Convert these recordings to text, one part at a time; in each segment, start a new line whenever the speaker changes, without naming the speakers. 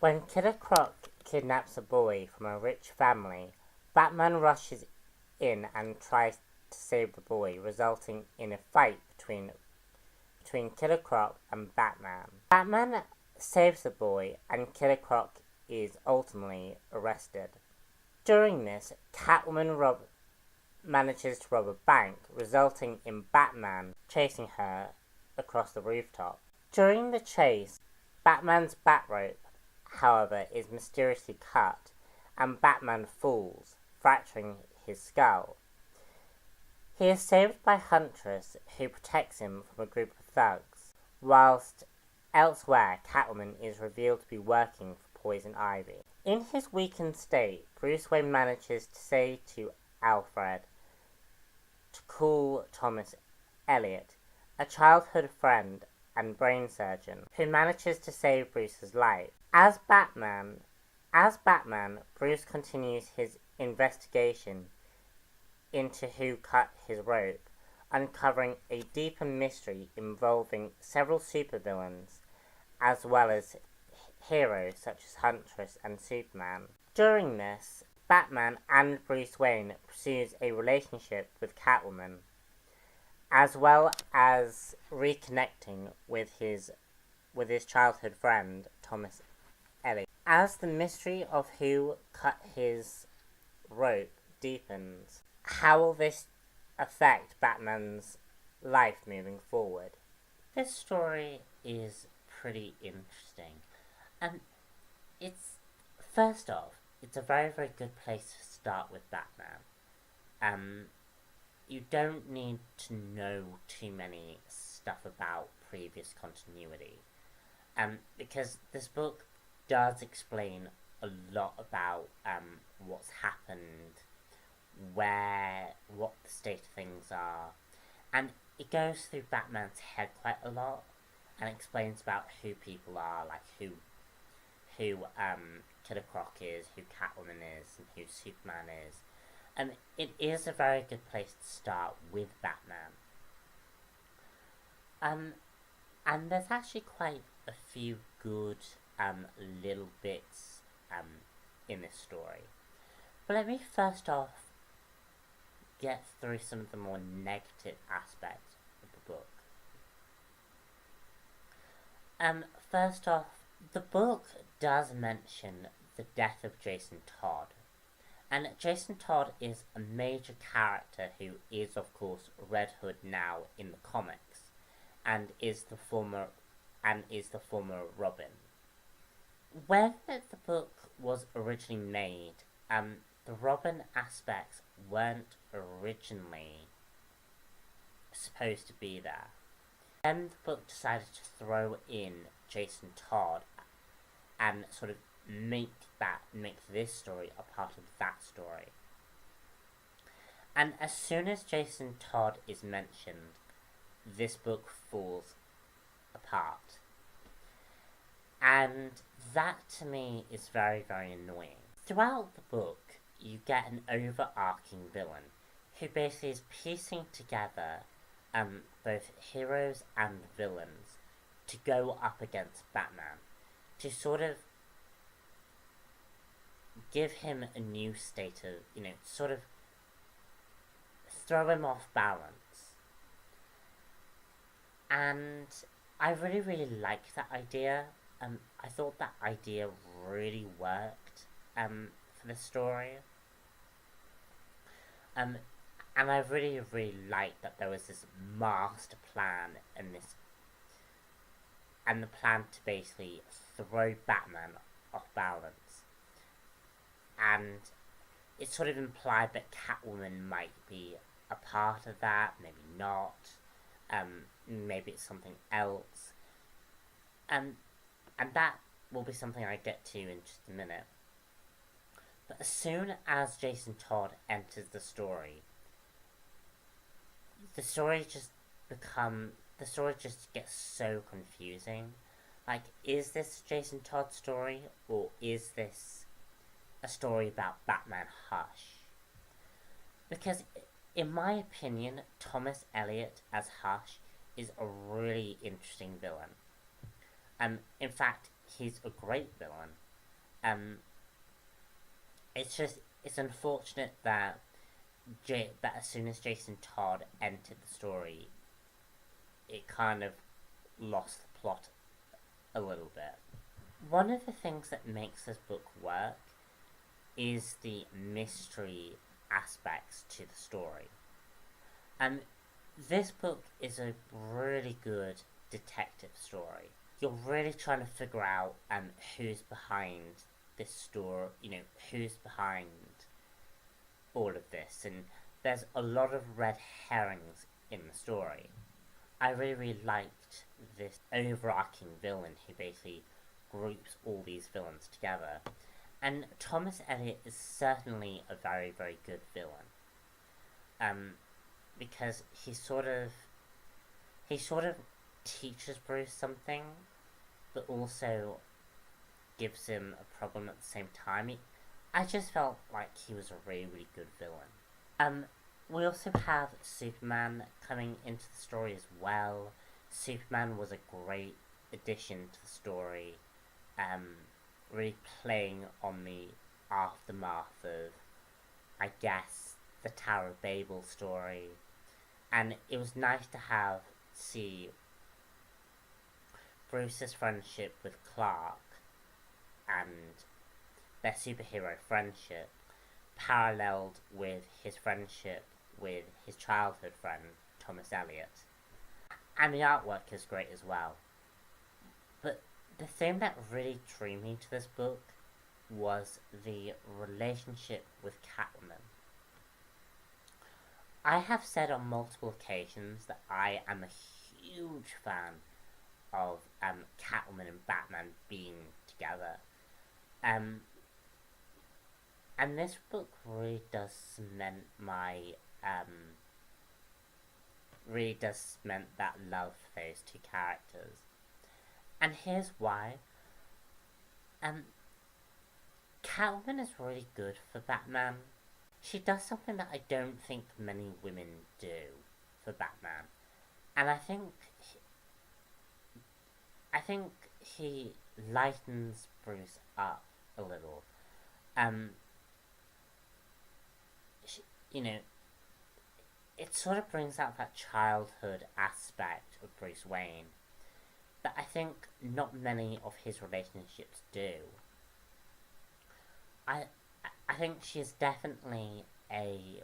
When Killer Croc kidnaps a boy from a rich family, Batman rushes in and tries to save the boy, resulting in a fight between Killer Croc and Batman. Batman saves the boy, and Killer Croc is ultimately arrested. During this, Catwoman manages to rob a bank, resulting in Batman chasing her across the rooftop. During the chase, Batman's batrope, however, is mysteriously cut, and Batman falls, fracturing his skull. He is saved by Huntress, who protects him from a group of thugs, whilst elsewhere Catwoman is revealed to be working for Poison Ivy. In his weakened state, Bruce Wayne manages to say to Alfred to call Thomas Elliot, a childhood friend and brain surgeon, who manages to save Bruce's life. As Batman, Bruce continues his investigation into who cut his rope, uncovering a deeper mystery involving several supervillains, as well as heroes such as Huntress and Superman. During this, Batman and Bruce Wayne pursues a relationship with Catwoman, as well as reconnecting with his childhood friend, Thomas Elliot. As the mystery of who cut his rope deepens, how will this affect Batman's life moving forward? This story is pretty interesting. First off, it's a very, very good place to start with Batman. You don't need to know too many stuff about previous continuity. Because this book does explain a lot about what's happened, what the state of things are, and it goes through Batman's head quite a lot and explains about who people are, like who Killer Croc is, who Catwoman is, and who Superman is. And it is a very good place to start with Batman. And there's actually quite a few good little bits in this story. But let me first off get through some of the more negative aspects of the book. First off, the book does mention the death of Jason Todd. And Jason Todd is a major character who is, of course, Red Hood now in the comics, and is the former Robin. When the book was originally made, the Robin aspects weren't originally supposed to be there. Then the book decided to throw in Jason Todd and sort of make this story a part of that story. And as soon as Jason Todd is mentioned, this book falls apart. And that to me is very, very annoying. Throughout the book, you get an overarching villain who basically is piecing together both heroes and villains to go up against Batman, to sort of give him a new state of, sort of throw him off balance. And I really, really liked that idea. I thought that idea really worked for the story. And I really, really liked that there was this master plan and the plan to basically throw Batman off balance. And it sort of implied that Catwoman might be a part of that, maybe not. Maybe it's something else. And that will be something I get to in just a minute. But as soon as Jason Todd enters the story just gets so confusing. Like, is this Jason Todd's story, or is this a story about Batman Hush? Because, in my opinion, Thomas Elliot as Hush is a really interesting villain. In fact, he's a great villain. it's unfortunate that that as soon as Jason Todd entered the story, it kind of lost the plot a little bit. One of the things that makes this book work is the mystery aspects to the story. This book is a really good detective story. You're really trying to figure out who's behind this story, who's behind all of this, and there's a lot of red herrings in the story. I really liked this overarching villain who basically groups all these villains together. And Thomas Elliot is certainly a very, very good villain. Because he sort of teaches Bruce something, but also gives him a problem at the same time. I just felt like he was a really, really good villain. We also have Superman coming into the story as well. Superman was a great addition to the story, really playing on the aftermath of, I guess, the Tower of Babel story. And it was nice to see Bruce's friendship with Clark and their superhero friendship paralleled with his friendship with his childhood friend, Thomas Elliot. And the artwork is great as well. But the thing that really drew me to this book was the relationship with Catwoman. I have said on multiple occasions that I am a huge fan of Catwoman and Batman being together. And this book really does cement that love for those two characters. And here's why. Catwoman is really good for Batman. She does something that I don't think many women do for Batman. And I think he lightens Bruce up a little. It sort of brings out that childhood aspect of Bruce Wayne that I think not many of his relationships do. I think she is definitely a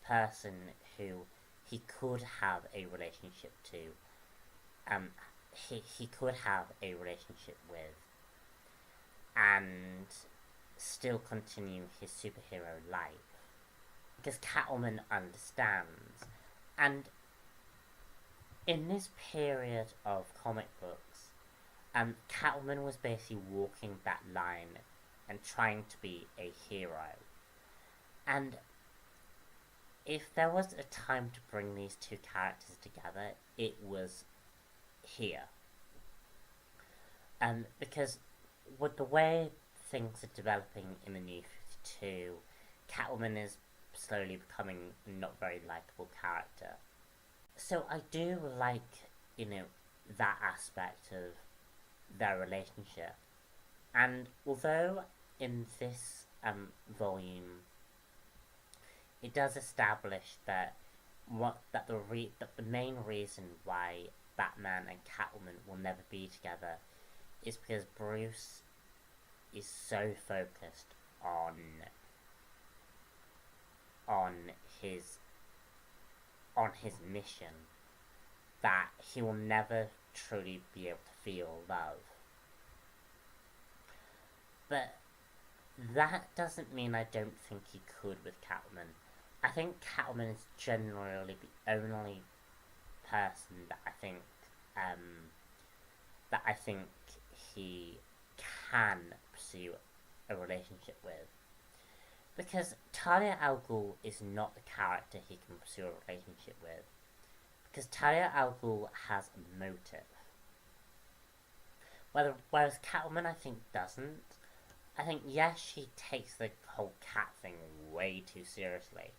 person who he could have a relationship to. He could have a relationship with and still continue his superhero life. Because Catwoman understands. And in this period of comic books, Catwoman was basically walking that line and trying to be a hero. And if there was a time to bring these two characters together, it was here. Because with the way things are developing in the New 52, Catwoman is slowly becoming a not very likeable character. So I do like, that aspect of their relationship. And although in this volume it does establish that the main reason why Batman and Catwoman will never be together is because Bruce is so focused on his mission that he will never truly be able to feel love. But that doesn't mean I don't think he could with Catwoman. I think Catwoman is generally the only person that I think he can pursue a relationship with. Because Talia al Ghul is not the character he can pursue a relationship with. Because Talia al Ghul has a motive. Whereas Catwoman, I think, doesn't. I think, yes, she takes the whole cat thing way too seriously.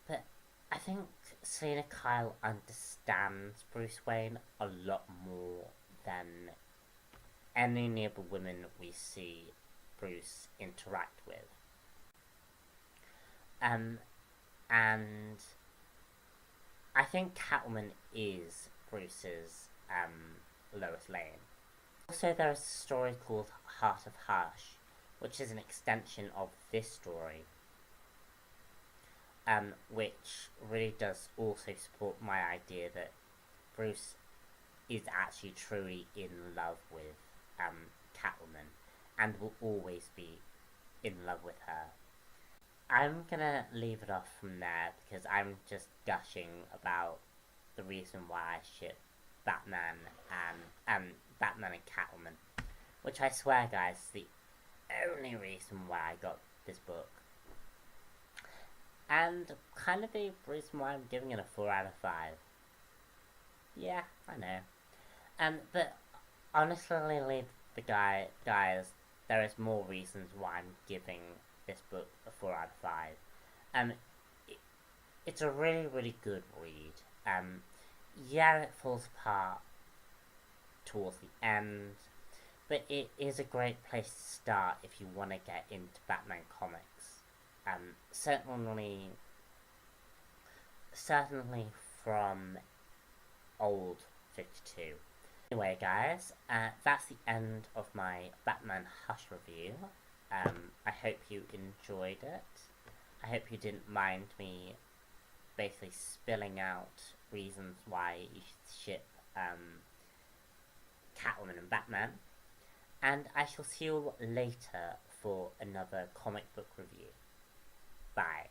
But I think Selina Kyle understands Bruce Wayne a lot more than any of the women we see Bruce interact with. And I think Catwoman is Bruce's Lois Lane. Also, there is a story called Heart of Hush, which is an extension of this story, which really does also support my idea that Bruce is actually truly in love with Catwoman and will always be in love with her. I'm gonna leave it off from there because I'm just gushing about the reason why I ship Batman and Catwoman, which I swear, guys, is the only reason why I got this book. And kind of the reason why I'm giving it a 4 out of 5. Yeah, I know. But honestly, guys, there is more reasons why I'm giving this book a 4 out of 5. It's a really, really good read. Yeah, it falls apart towards the end, but it is a great place to start if you want to get into Batman comics. Certainly from old 52. Anyway, guys, that's the end of my Batman Hush review. I hope you enjoyed it. I hope you didn't mind me basically spilling out reasons why you should ship Catwoman and Batman. And I shall see you later for another comic book review. Bye.